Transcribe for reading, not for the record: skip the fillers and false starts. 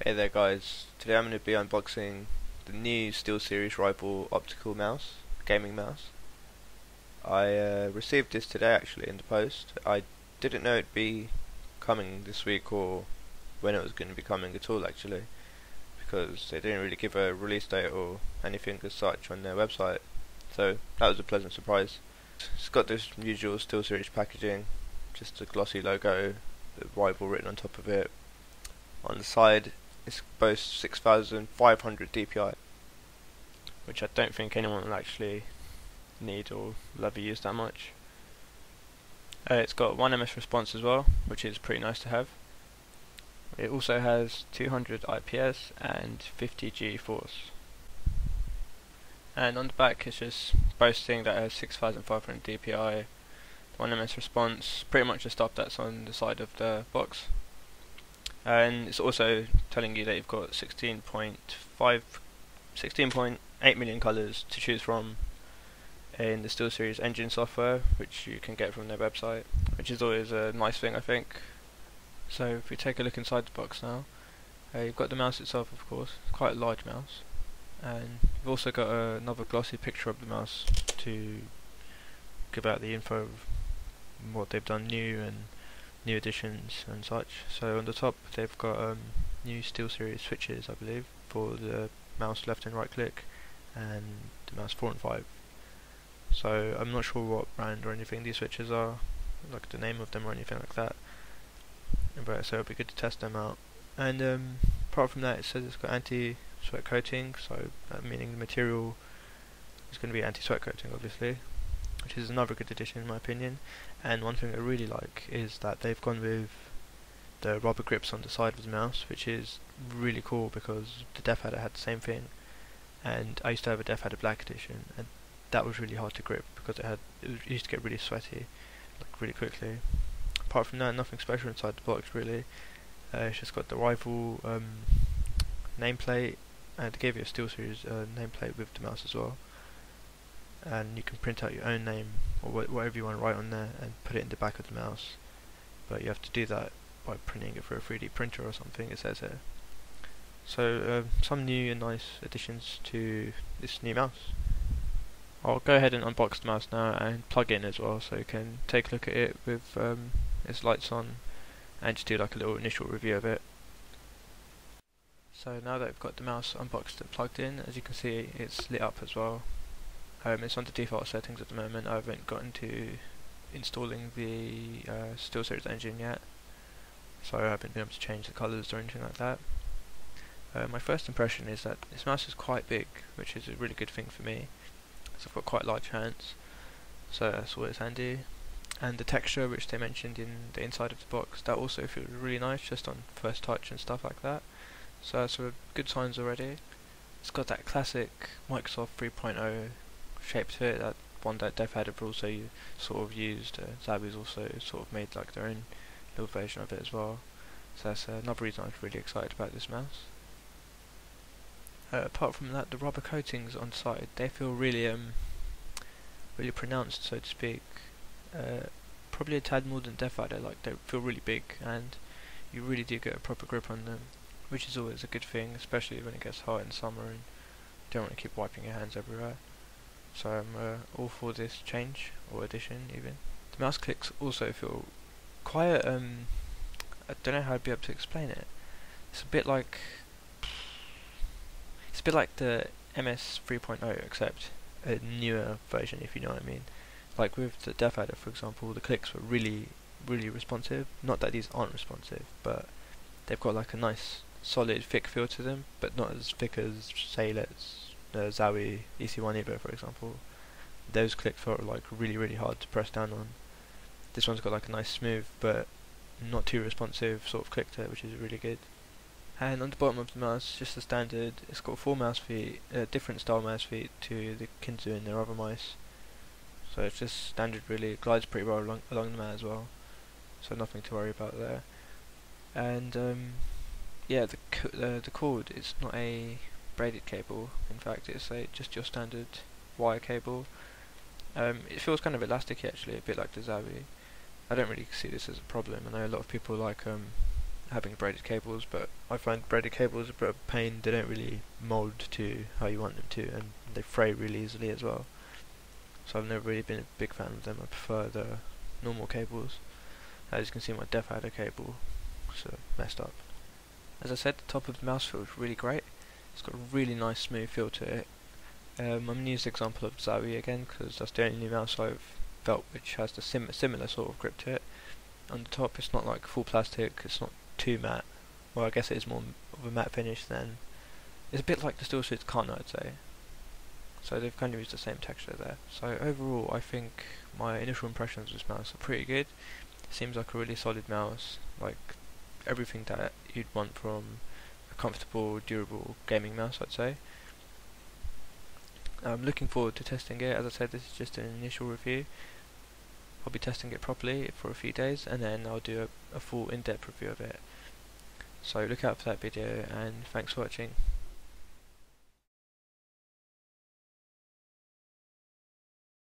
Hey there guys, today I'm going to be unboxing the new Steelseries RIVAL optical mouse, gaming mouse. I received this today actually in the post. I didn't know it'd be coming this week or when it was going to be coming at all actually, because they didn't really give a release date or anything as such on their website, so that was a pleasant surprise. It's got this usual Steelseries packaging, just a glossy logo, the RIVAL written on top of it. On the side it boasts 6500 DPI, which I don't think anyone will actually need or will ever use that much. It's got 1 ms response as well, which is pretty nice to have. It also has 200 IPS and 50 G force. And on the back it's just boasting that it has 6500 DPI, 1 ms response, pretty much the stuff that's on the side of the box. And it's also telling you that you've got 16.8 million colours to choose from in the SteelSeries engine software, which you can get from their website, which is always a nice thing, I think. So if we take a look inside the box now, you've got the mouse itself, of course. It's quite a large mouse, and you've also got another glossy picture of the mouse to give out the info of what they've done new and new additions and such. So on the top they've got new SteelSeries switches, I believe, for the mouse left and right click and the mouse 4 and 5. So I'm not sure what brand or anything these switches are, like the name of them or anything like that, but so it'll be good to test them out. And apart from that, it says it's got anti-sweat coating, so meaning the material is going to be anti-sweat coating obviously, which is another good addition in my opinion. And one thing I really like is that they've gone with the rubber grips on the side of the mouse, which is really cool because the Def Adder had the same thing, and I used to have a Def Adder Black Edition, and that was really hard to grip because it used to get really sweaty, like really quickly. Apart from that, nothing special inside the box really. It's just got the RIVAL nameplate, and they gave you a SteelSeries nameplate with the mouse as well. And you can print out your own name or whatever you want to write on there and put it in the back of the mouse, but you have to do that by printing it for a 3D printer or something, it says here. So some new and nice additions to this new mouse. I'll go ahead and unbox the mouse now and plug in as well, so you can take a look at it with its lights on and just do like a little initial review of it. So now that I've got the mouse unboxed and plugged in, as you can see it's lit up as well. It's on the default settings at the moment. I haven't gotten to installing the SteelSeries engine yet, so I haven't been able to change the colours or anything like that. My first impression is that this mouse is quite big, which is a really good thing for me, because I've got quite large hands, so that's always handy. And the texture, which they mentioned in the inside of the box, that also feels really nice just on first touch and stuff like that, so that's good signs already. It's got that classic Microsoft 3.0 shape to it, that one that Def Adder also sort of used. Zawi's also sort of made like their own little version of it as well, so that's another reason I'm really excited about this mouse. Apart from that, the rubber coatings on the side, they feel really really pronounced, so to speak. Probably a tad more than Def Adder, like they feel really big and you really do get a proper grip on them, which is always a good thing, especially when it gets hot in summer and you don't want to keep wiping your hands everywhere. So I'm all for this change, or addition even. The mouse clicks also feel quite, I don't know how I'd be able to explain it. It's a bit like the MS 3.0, except a newer version, if you know what I mean. Like with the Def Adder, for example, the clicks were really responsive. Not that these aren't responsive, but they've got like a nice solid thick feel to them, but not as thick as, say, Zawi EC1 Evo, for example. Those clicks felt like really hard to press down on. This one's got like a nice smooth but not too responsive sort of click to it, which is really good. And on the bottom of the mouse, just the standard, it's got 4 mouse feet, different style mouse feet to the Kinzu and their other mice. So it's just standard really, it glides pretty well along the mat as well, so nothing to worry about there. And yeah, the cord, it's not a braided cable, in fact it's just your standard wire cable. It feels kind of elasticy actually, a bit like the Zawi. I don't really see this as a problem. I know a lot of people like having braided cables, but I find braided cables a bit of a pain. They don't really mould to how you want them to, and they fray really easily as well. So I've never really been a big fan of them. I prefer the normal cables. As you can see, my Def Adder cable sort of messed up. As I said, the top of the mouse feels really great. It's got a really nice smooth feel to it. I'm going to use the example of Zowie again, because that's the only mouse I've felt which has the similar sort of grip to it. On the top, it's not like full plastic, it's not too matte. Well, I guess it is more of a matte finish than... It's a bit like the Steelseries Carno, I'd say. So they've kind of used the same texture there. So overall, I think my initial impressions of this mouse are pretty good. It seems like a really solid mouse, like everything that you'd want from a comfortable, durable gaming mouse, I'd say. I'm looking forward to testing it. As I said, this is just an initial review. I'll be testing it properly for a few days, and then I'll do a full in-depth review of it. So look out for that video, and thanks for watching.